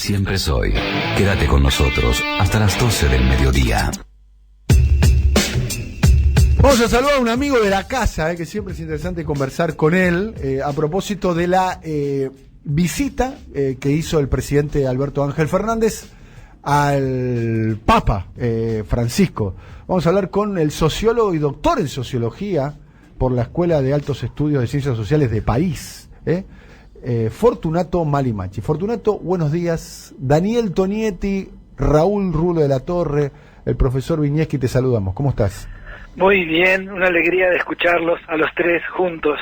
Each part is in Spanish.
siempre soy. Quédate con nosotros hasta las 12 del mediodía. Vamos a saludar a un amigo de la casa, que siempre es interesante conversar con él, a propósito de la visita que hizo el presidente Alberto Ángel Fernández al Papa Francisco. Vamos a hablar con el sociólogo y doctor en sociología por la Escuela de Altos Estudios de Ciencias Sociales de París, Fortunato Malimachi. Fortunato, buenos días. Daniel Tonietti, Raúl Rulo de la Torre, el profesor Viñeski, te saludamos. ¿Cómo estás? Muy bien, una alegría de escucharlos a los tres juntos.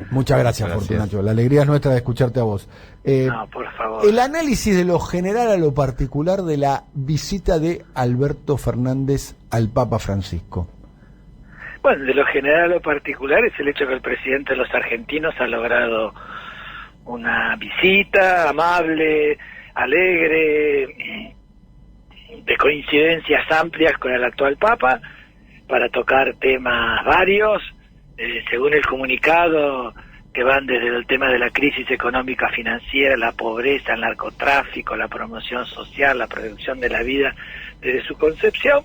Muchas gracias, Fortunato. La alegría es nuestra de escucharte a vos. No, por favor. El análisis de lo general a lo particular de la visita de Alberto Fernández al Papa Francisco. Bueno, de lo general a lo particular es el hecho que el presidente de los argentinos ha logrado una visita amable, alegre, de coincidencias amplias con el actual Papa, para tocar temas varios, según el comunicado, que van desde el tema de la crisis económica financiera, la pobreza, el narcotráfico, la promoción social, la protección de la vida desde su concepción,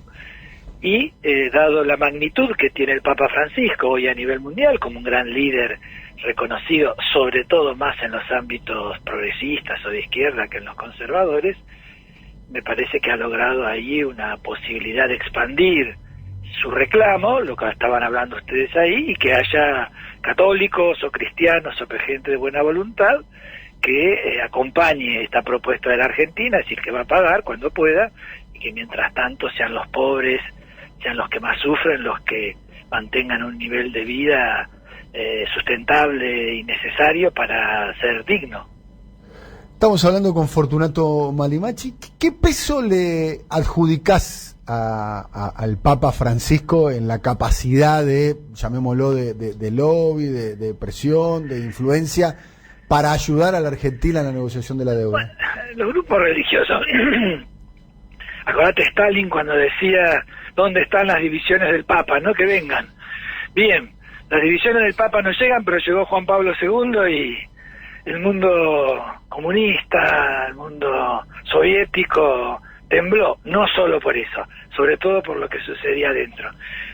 y dado la magnitud que tiene el Papa Francisco hoy a nivel mundial, como un gran líder reconocido, sobre todo más en los ámbitos progresistas o de izquierda que en los conservadores, me parece que ha logrado ahí una posibilidad de expandir su reclamo, lo que estaban hablando ustedes ahí, y que haya católicos o cristianos o gente de buena voluntad que acompañe esta propuesta de la Argentina, es decir, que va a pagar cuando pueda, y que mientras tanto sean los pobres, sean los que más sufren, los que mantengan un nivel de vida sustentable y necesario para ser digno. Estamos hablando con Fortunato Malimachi. ¿Qué peso le adjudicás al Papa Francisco en la capacidad de, llamémoslo, de lobby, de presión, de influencia, para ayudar a la Argentina en la negociación de la deuda? Bueno, los grupos religiosos. Acordate Stalin cuando decía, ¿dónde están las divisiones del Papa? No que vengan. Bien, las divisiones del Papa no llegan, pero llegó Juan Pablo II y el mundo comunista, el mundo soviético tembló, no solo por eso, sobre todo por lo que sucedía adentro.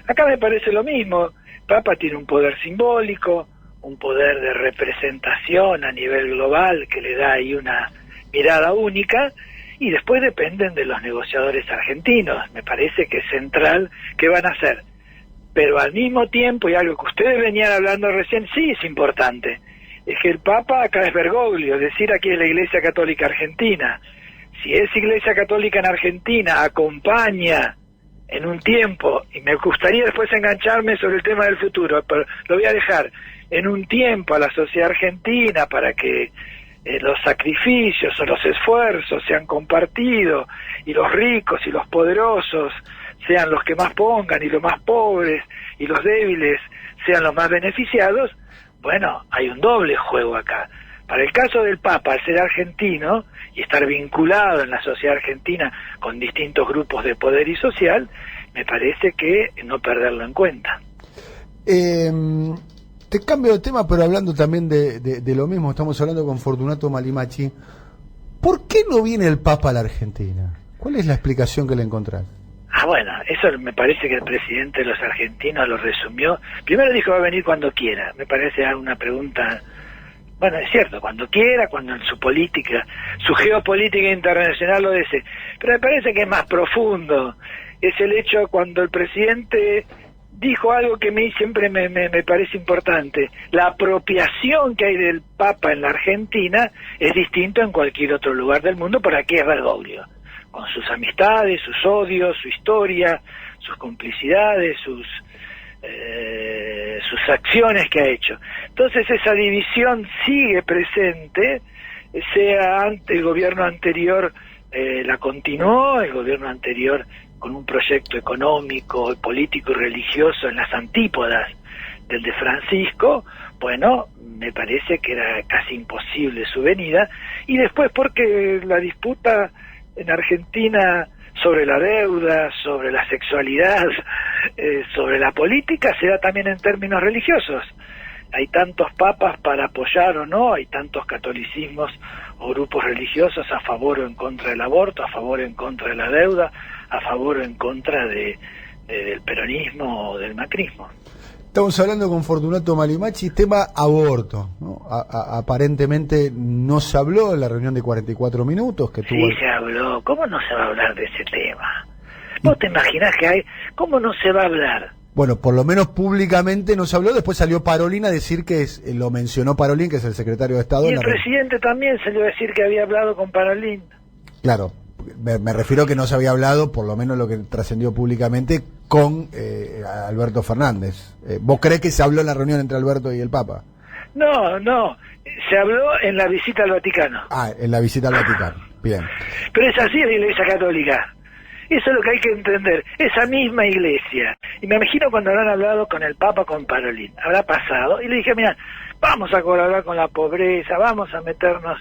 Acá me parece lo mismo. Papa tiene un poder simbólico, un poder de representación a nivel global que le da ahí una mirada única, y después dependen de los negociadores argentinos. Me parece que es central qué van a hacer. Pero al mismo tiempo, y algo que ustedes venían hablando recién, sí es importante, es que el Papa acá es Bergoglio, es decir, aquí es la Iglesia Católica Argentina. Si esa Iglesia Católica en Argentina acompaña en un tiempo, y me gustaría después engancharme sobre el tema del futuro, pero lo voy a dejar, en un tiempo a la sociedad argentina para que los sacrificios o los esfuerzos sean compartidos, y los ricos y los poderosos sean los que más pongan, y los más pobres y los débiles sean los más beneficiados, bueno, hay un doble juego acá. Para el caso del Papa, al ser argentino y estar vinculado en la sociedad argentina con distintos grupos de poder y social, me parece que no perderlo en cuenta. Te cambio de tema, pero hablando también de lo mismo, estamos hablando con Fortunato Malimachi. ¿Por qué no viene el Papa a la Argentina? ¿Cuál es la explicación que le encontrás? Bueno, eso me parece que el presidente de los argentinos lo resumió. Primero dijo va a venir cuando quiera. Me parece una pregunta. Bueno, es cierto, cuando quiera, cuando en su política, su geopolítica internacional lo desee. Pero me parece que es más profundo. Es el hecho cuando el presidente dijo algo que a mí siempre me parece importante. La apropiación que hay del Papa en la Argentina es distinto en cualquier otro lugar del mundo, por aquí es Bergoglio, con sus amistades, sus odios, su historia, sus complicidades, sus acciones que ha hecho. Entonces esa división sigue presente, sea ante el gobierno anterior la continuó, el gobierno anterior con un proyecto económico, político y religioso en las antípodas del de Francisco. Bueno, me parece que era casi imposible su venida, y después porque la disputa en Argentina sobre la deuda, sobre la sexualidad, sobre la política, se da también en términos religiosos. hay tantos papas para apoyar o no, hay tantos catolicismos o grupos religiosos a favor o en contra del aborto, a favor o en contra de la deuda, a favor o en contra del peronismo o del macrismo. Estamos hablando con Fortunato Malimachi, tema aborto, ¿no? Aparentemente no se habló en la reunión de 44 minutos que tuvo. Sí, se habló. ¿Cómo no se va a hablar de ese tema? ¿Vos te imaginás que hay? ¿Cómo no se va a hablar? Bueno, por lo menos públicamente no se habló, después salió Parolin a decir que lo mencionó Parolin, que es el secretario de Estado. Y el presidente también salió a decir que había hablado con Parolin. Claro, me refiero que no se había hablado, por lo menos lo que trascendió públicamente, con Alberto Fernández. ¿Vos creés que se habló en la reunión entre Alberto y el Papa? No, se habló en la visita al Vaticano. Ah, en la visita al Vaticano, bien. Pero es así la Iglesia Católica. Eso es lo que hay que entender, esa misma iglesia. Y me imagino cuando habrán hablado con el Papa, con Parolin, habrá pasado, y le dije, mira, vamos a colaborar con la pobreza, vamos a meternos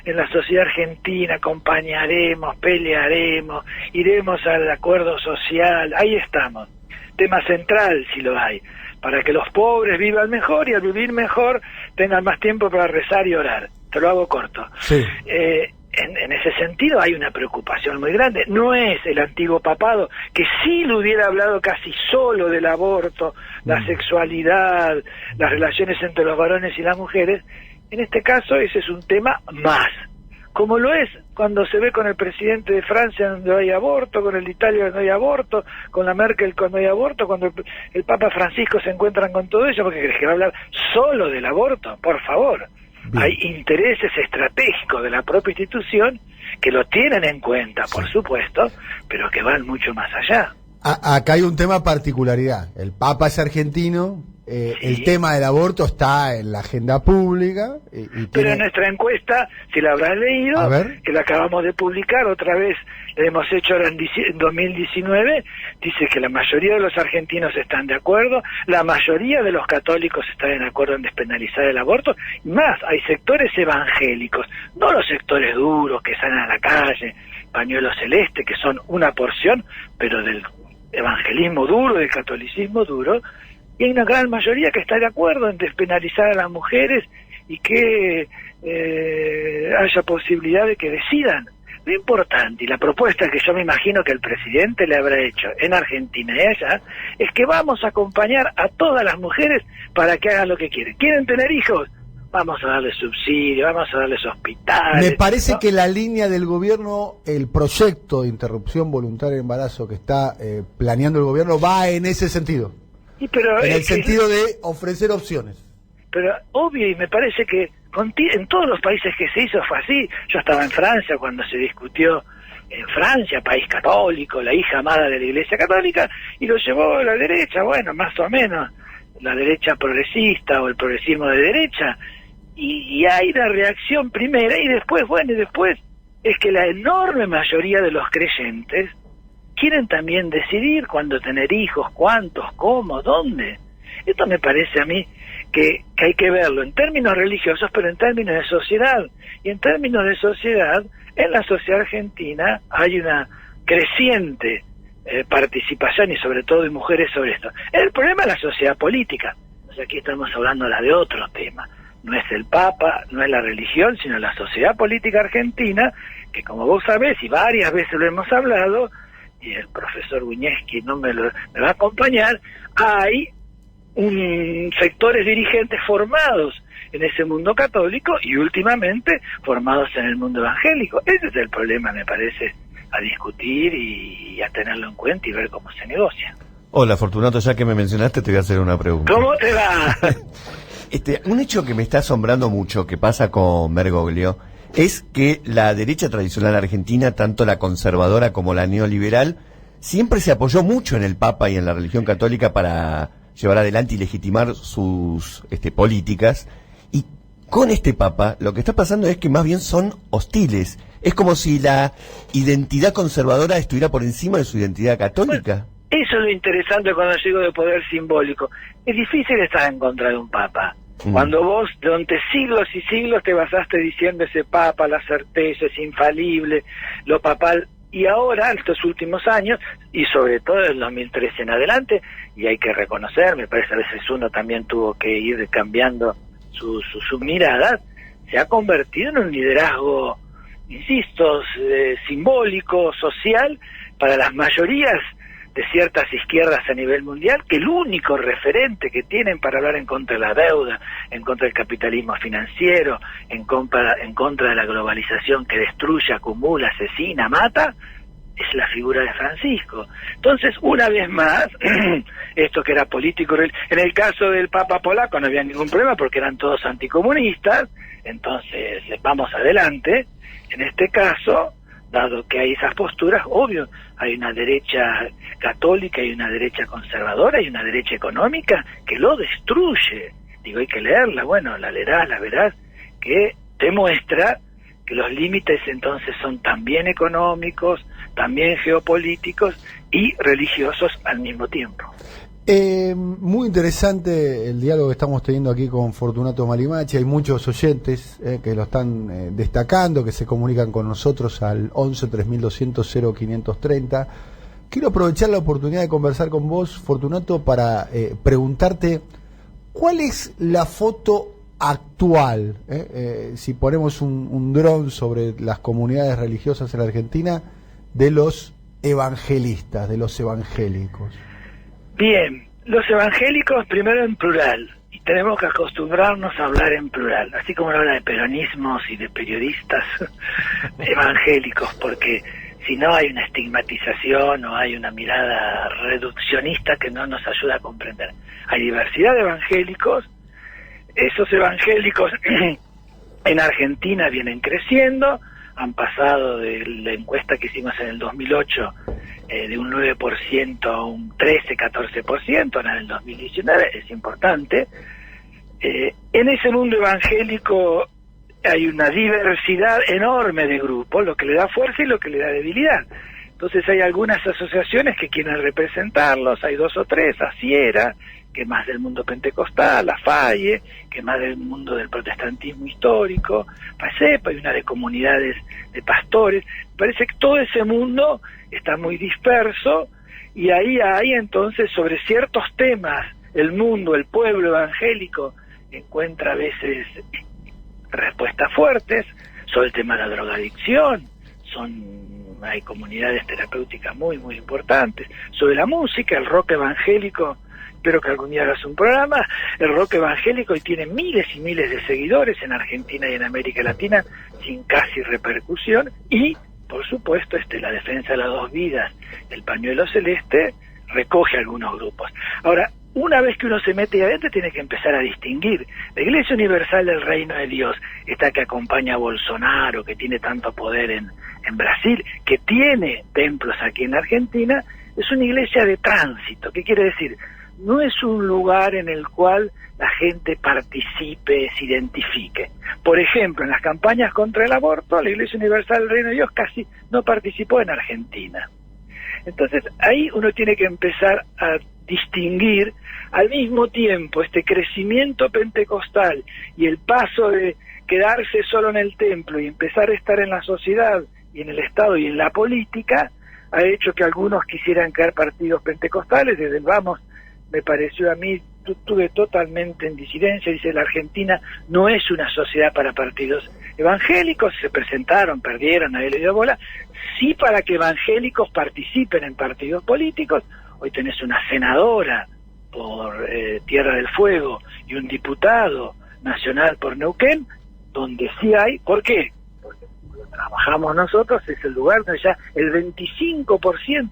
en la sociedad argentina, acompañaremos, pelearemos, iremos al acuerdo social, ahí estamos. Tema central, si lo hay, para que los pobres vivan mejor y al vivir mejor tengan más tiempo para rezar y orar. Te lo hago corto. Sí. En ese sentido hay una preocupación muy grande. No es el antiguo papado, que sí le hubiera hablado casi solo del aborto, la sexualidad, las relaciones entre los varones y las mujeres. En este caso ese es un tema más. Como lo es cuando se ve con el presidente de Francia donde hay aborto, con el de Italia donde hay aborto, con la Merkel cuando hay aborto, cuando el Papa Francisco se encuentran con todo eso, porque crees que va a hablar solo del aborto, por favor. Bien. Hay intereses estratégicos de la propia institución que lo tienen en cuenta, por supuesto, pero que van mucho más allá. Acá hay un tema particularidad. El Papa es argentino, sí. El tema del aborto está en la agenda pública. Pero en nuestra encuesta, si la habrás leído, que la acabamos de publicar, otra vez la hemos hecho ahora en 2019, dice que la mayoría de los argentinos están de acuerdo, la mayoría de los católicos están de acuerdo en despenalizar el aborto, y más, hay sectores evangélicos, no los sectores duros que salen a la calle, pañuelo celeste, que son una porción, pero del evangelismo duro, del catolicismo duro, y hay una gran mayoría que está de acuerdo en despenalizar a las mujeres y que haya posibilidad de que decidan. Lo importante y la propuesta que yo me imagino que el presidente le habrá hecho en Argentina y allá es que vamos a acompañar a todas las mujeres para que hagan lo que quieren. ¿Quieren tener hijos? Vamos a darles subsidio, vamos a darles hospitales. Me parece que la línea del gobierno, el proyecto de interrupción voluntaria de embarazo que está planeando el gobierno va en ese sentido. Pero en el sentido de ofrecer opciones. Pero obvio, y me parece que en todos los países que se hizo fue así. Yo estaba en Francia cuando se discutió en Francia, país católico, la hija amada de la Iglesia Católica, y lo llevó a la derecha, bueno, más o menos, la derecha progresista o el progresismo de derecha, y hay la reacción primera, y después es que la enorme mayoría de los creyentes quieren también decidir cuándo tener hijos, cuántos, cómo, dónde. Esto me parece a mí que hay que verlo en términos religiosos, pero en términos de sociedad. Y en términos de sociedad, en la sociedad argentina hay una creciente participación y sobre todo de mujeres sobre esto. El problema es la sociedad política. O sea, aquí estamos hablando de otro tema. No es el Papa, no es la religión, sino la sociedad política argentina, que como vos sabés, y varias veces lo hemos hablado, y el profesor Guñeschi me va a acompañar, hay sectores dirigentes formados en ese mundo católico y últimamente formados en el mundo evangélico. Ese es el problema, me parece, a discutir y a tenerlo en cuenta y ver cómo se negocia. Hola, Fortunato, ya que me mencionaste te voy a hacer una pregunta. ¿Cómo te va? Un hecho que me está asombrando mucho, que pasa con Bergoglio, es que la derecha tradicional argentina, tanto la conservadora como la neoliberal, siempre se apoyó mucho en el Papa y en la religión católica para llevar adelante y legitimar sus políticas. Y con este Papa lo que está pasando es que más bien son hostiles. Es como si la identidad conservadora estuviera por encima de su identidad católica. Bueno, eso es lo interesante cuando llego de poder simbólico. Es difícil estar en contra de un Papa. Cuando vos durante siglos y siglos te basaste diciendo ese Papa, la certeza, es infalible, lo papal Y ahora, estos últimos años, y sobre todo en 2013 en adelante, y hay que reconocer, me parece a veces uno también tuvo que ir cambiando su mirada, se ha convertido en un liderazgo, insisto, simbólico, social, para las mayorías de ciertas izquierdas a nivel mundial, que el único referente que tienen para hablar en contra de la deuda, en contra del capitalismo financiero, en contra de la globalización que destruye, acumula, asesina, mata, es la figura de Francisco. Entonces, una vez más, esto que era político, en el caso del Papa polaco no había ningún problema porque eran todos anticomunistas, entonces vamos adelante. En este caso, dado que hay esas posturas, obvio, hay una derecha católica y una derecha conservadora y una derecha económica que lo destruye. Digo, hay que leerla, bueno, la leerás, la verás, que demuestra que los límites entonces son también económicos, también geopolíticos y religiosos al mismo tiempo. Muy interesante el diálogo que estamos teniendo aquí con Fortunato Malimachi. Hay muchos oyentes que lo están destacando, que se comunican con nosotros al 11 3200 0530. Quiero aprovechar la oportunidad de conversar con vos, Fortunato, para preguntarte cuál es la foto actual, si ponemos un dron sobre las comunidades religiosas en la Argentina, de los evangelistas, de los evangélicos. Bien, los evangélicos primero en plural, y tenemos que acostumbrarnos a hablar en plural, así como se habla de peronismos y de periodistas evangélicos, porque si no hay una estigmatización o hay una mirada reduccionista que no nos ayuda a comprender. Hay diversidad de evangélicos, esos evangélicos en Argentina vienen creciendo, han pasado de la encuesta que hicimos en el 2008 de un 9% a un 13-14%, ahora en el 2019, es importante. En ese mundo evangélico hay una diversidad enorme de grupos, lo que le da fuerza y lo que le da debilidad. Entonces hay algunas asociaciones que quieren representarlos, hay 2 o 3, Asiera, que es más del mundo pentecostal, la Falle, que es más del mundo del protestantismo histórico, PASEP, hay una de comunidades de pastores. Parece que todo ese mundo está muy disperso y ahí hay entonces sobre ciertos temas el mundo, el pueblo evangélico encuentra a veces respuestas fuertes sobre el tema de la drogadicción, hay comunidades terapéuticas muy importantes, sobre la música, el rock evangélico. Espero que algún día hagas un programa. El rock evangélico y tiene miles y miles de seguidores en Argentina y en América Latina sin casi repercusión. Y, por supuesto, la defensa de las 2 vidas, el pañuelo celeste, recoge algunos grupos. Ahora, una vez que uno se mete ahí adentro, tiene que empezar a distinguir. La Iglesia Universal del Reino de Dios, esta que acompaña a Bolsonaro, que tiene tanto poder en Brasil, que tiene templos aquí en Argentina, es una iglesia de tránsito. ¿Qué quiere decir? No es un lugar en el cual la gente participe, se identifique. Por ejemplo, en las campañas contra el aborto, la Iglesia Universal del Reino de Dios casi no participó en Argentina. Entonces, ahí uno tiene que empezar a distinguir al mismo tiempo este crecimiento pentecostal y el paso de quedarse solo en el templo y empezar a estar en la sociedad y en el Estado y en la política, ha hecho que algunos quisieran crear partidos pentecostales. Desde el Vamos, me pareció a mí, estuve totalmente en disidencia, dice, la Argentina no es una sociedad para partidos evangélicos, se presentaron, perdieron, nadie le dio bola, sí para que evangélicos participen en partidos políticos. Hoy tenés una senadora por Tierra del Fuego y un diputado nacional por Neuquén, donde sí hay. ¿Por qué? Porque trabajamos nosotros, es el lugar donde ya el 25%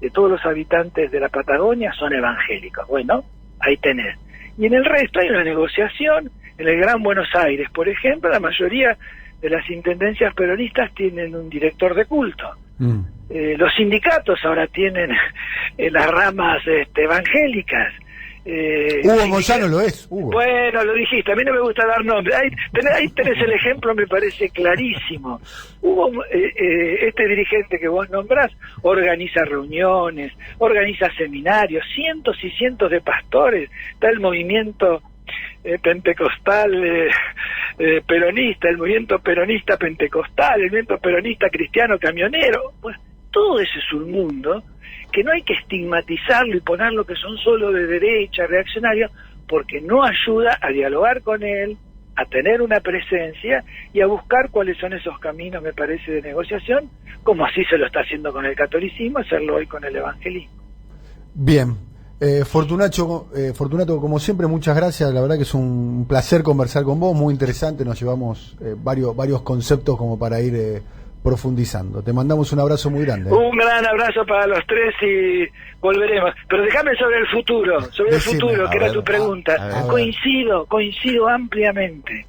de todos los habitantes de la Patagonia son evangélicos. Bueno, ahí tenés. Y en el resto hay una negociación. En el Gran Buenos Aires, por ejemplo, la mayoría de las intendencias peronistas tienen un director de culto. Los sindicatos ahora tienen las ramas evangélicas. Hugo Moyano lo es, Hugo. Bueno, lo dijiste, a mí no me gusta dar nombres. Ahí tenés el ejemplo, me parece clarísimo. Hugo, este dirigente que vos nombrás, organiza reuniones, organiza seminarios, cientos y cientos de pastores. Está el movimiento pentecostal peronista, el movimiento peronista pentecostal, el movimiento peronista cristiano camionero. Pues todo ese es un mundo que no hay que estigmatizarlo y ponerlo que son solo de derecha, reaccionarios, porque no ayuda a dialogar con él, a tener una presencia y a buscar cuáles son esos caminos, me parece, de negociación, como así se lo está haciendo con el catolicismo, hacerlo hoy con el evangelismo. Bien. Fortunato, como siempre, muchas gracias. La verdad que es un placer conversar con vos, muy interesante. Nos llevamos varios conceptos como para ir profundizando. Te mandamos un abrazo muy grande. Un gran abrazo para los tres y volveremos. Pero déjame sobre el futuro, que era tu pregunta. Coincido ampliamente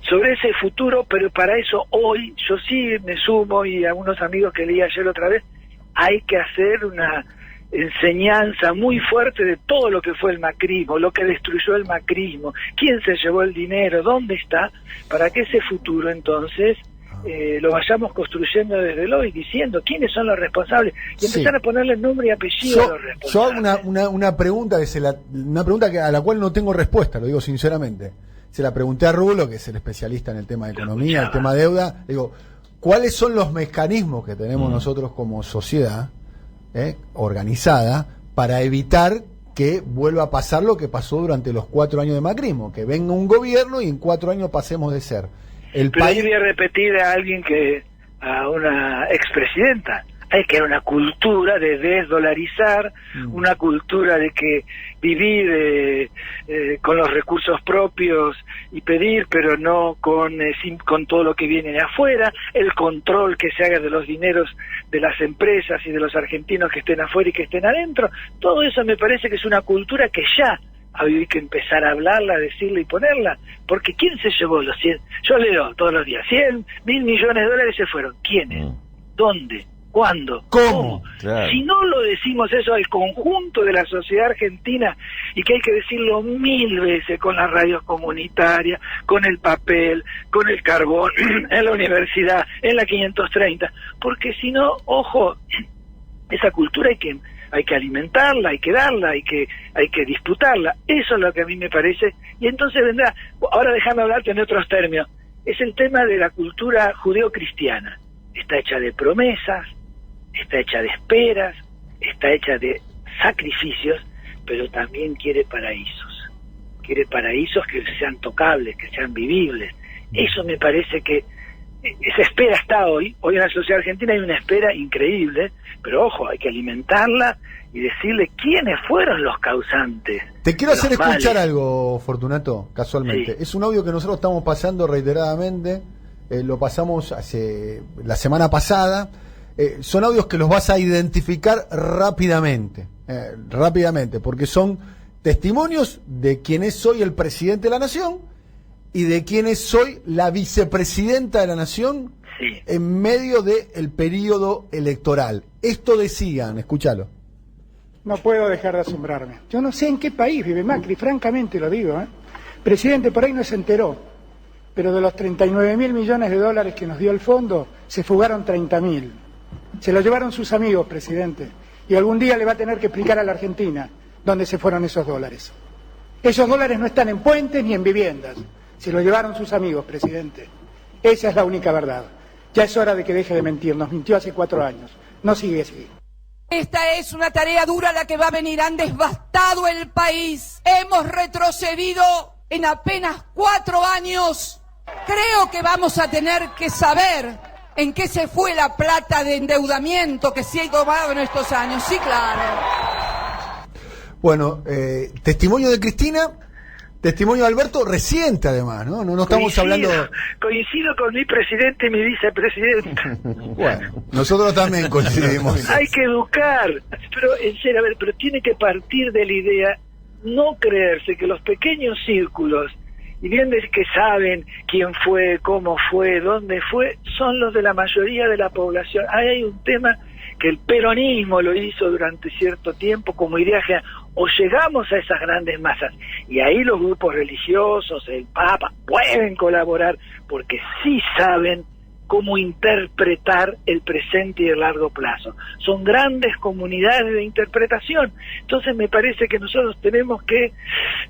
sobre ese futuro, pero para eso hoy yo sí me sumo, y a unos amigos que leí ayer otra vez, hay que hacer una enseñanza muy fuerte de todo lo que fue el macrismo, lo que destruyó el macrismo, quién se llevó el dinero, dónde está, para que ese futuro entonces lo vayamos construyendo desde hoy, diciendo quiénes son los responsables y empezar a ponerle nombre y apellido a los responsables. Yo hago una pregunta a la cual no tengo respuesta, lo digo sinceramente. Se la pregunté a Rulo, que es el especialista en el tema de economía, el tema de deuda. Digo, ¿cuáles son los mecanismos que tenemos nosotros como sociedad organizada para evitar que vuelva a pasar lo que pasó durante los 4 años de macrismo? Que venga un gobierno y en 4 años pasemos de ser el país. Pero yo voy a repetir a una expresidenta, hay que haber una cultura de desdolarizar, una cultura de que vivir con los recursos propios y pedir, pero no con todo lo que viene de afuera, el control que se haga de los dineros de las empresas y de los argentinos que estén afuera y que estén adentro. Todo eso me parece que es una cultura que ya hay que empezar a hablarla, decirla y ponerla, porque ¿quién se llevó los 100? Yo leo todos los días, 100.000 millones de dólares se fueron. ¿Quiénes? ¿Dónde? ¿Cuándo? ¿Cómo? Claro. Si no lo decimos eso al conjunto de la sociedad argentina, y que hay que decirlo 1000 veces con las radios comunitarias, con el papel, con el carbón, en la universidad, en la 530, porque si no, ojo, esa cultura hay que alimentarla, hay que darla, hay que disputarla. Eso es lo que a mí me parece. Y entonces vendrá, ahora déjame hablarte en otros términos, es el tema de la cultura judeocristiana. Está hecha de promesas, está hecha de esperas, está hecha de sacrificios, pero también quiere paraísos. Quiere paraísos que sean tocables, que sean vivibles. Eso me parece que esa espera está hoy en la sociedad argentina. Hay una espera increíble, pero ojo, hay que alimentarla y decirle quiénes fueron los causantes. Te quiero hacer escuchar algo, Fortunato, casualmente. Sí. Es un audio que nosotros estamos pasando reiteradamente, lo pasamos la semana pasada. Son audios que los vas a identificar rápidamente, porque son testimonios de quién es hoy el presidente de la nación y de quién es hoy la vicepresidenta de la nación, sí, en medio del periodo electoral. Esto decían, escúchalo. No puedo dejar de asombrarme. Yo no sé en qué país vive Macri, francamente lo digo. Presidente, por ahí no se enteró, pero de los 39.000 millones de dólares que nos dio el fondo, se fugaron 30.000. Se lo llevaron sus amigos, presidente, y algún día le va a tener que explicar a la Argentina dónde se fueron esos dólares. Esos dólares no están en puentes ni en viviendas, se lo llevaron sus amigos, presidente. Esa es la única verdad. Ya es hora de que deje de mentir, nos mintió hace 4 años, no sigue así. Esta es una tarea dura la que va a venir, han devastado el país, hemos retrocedido en apenas 4 años. Creo que vamos a tener que saber en qué se fue la plata de endeudamiento que se ha tomado en estos años. Sí, claro. Bueno, testimonio de Cristina, testimonio de Alberto, reciente además, ¿no? No estamos hablando... Coincido con mi presidente y mi vicepresidenta. Bueno, nosotros también coincidimos. Hay que educar, pero en serio, pero tiene que partir de la idea, no creerse que los pequeños círculos, y bien de que saben quién fue, cómo fue, dónde fue, son los de la mayoría de la población. Ahí hay un tema que el peronismo lo hizo durante cierto tiempo como idea general, o llegamos a esas grandes masas, y ahí los grupos religiosos, el Papa, pueden colaborar, porque sí saben cómo interpretar el presente y el largo plazo. Son grandes comunidades de interpretación. Entonces me parece que nosotros tenemos que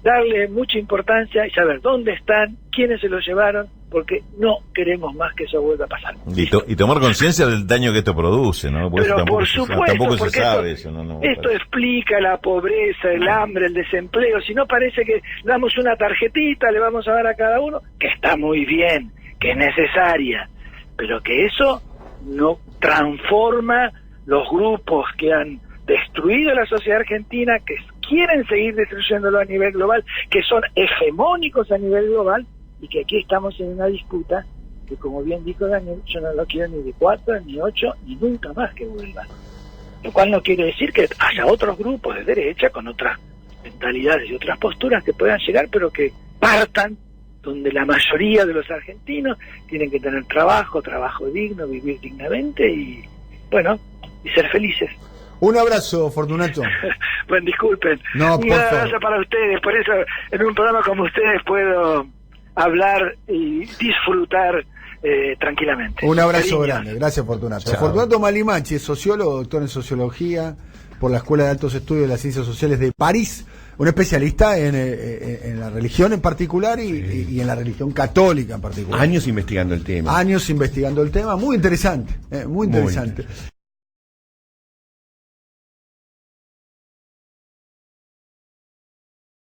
darle mucha importancia y saber dónde están, quiénes se los llevaron, porque no queremos más que eso vuelva a pasar. Y tomar conciencia del daño que esto produce, ¿no? Porque pero tampoco por supuesto, tampoco porque se sabe eso. Esto explica la pobreza, el hambre, el desempleo. Si no, parece que damos una tarjetita, le vamos a dar a cada uno, que está muy bien, que es necesaria, pero que eso no transforma los grupos que han destruido la sociedad argentina, que quieren seguir destruyéndolo a nivel global, que son hegemónicos a nivel global, y que aquí estamos en una disputa que, como bien dijo Daniel, yo no lo quiero ni de 4, ni 8, ni nunca más que vuelva. Lo cual no quiere decir que haya otros grupos de derecha con otras mentalidades y otras posturas que puedan llegar, pero que partan donde la mayoría de los argentinos tienen que tener trabajo digno, vivir dignamente y, bueno, y ser felices. Un abrazo, Fortunato. Bueno, disculpen. No, un abrazo para ustedes. Por eso, en un programa como ustedes puedo hablar y disfrutar tranquilamente. Un abrazo Cariño. grande. Gracias, Fortunato. Chao. Fortunato Malimachi es sociólogo, doctor en sociología por la Escuela de Altos Estudios de las Ciencias Sociales de París, un especialista en la religión en particular y en la religión católica en particular. Años investigando el tema. Años investigando el tema, muy interesante, muy interesante.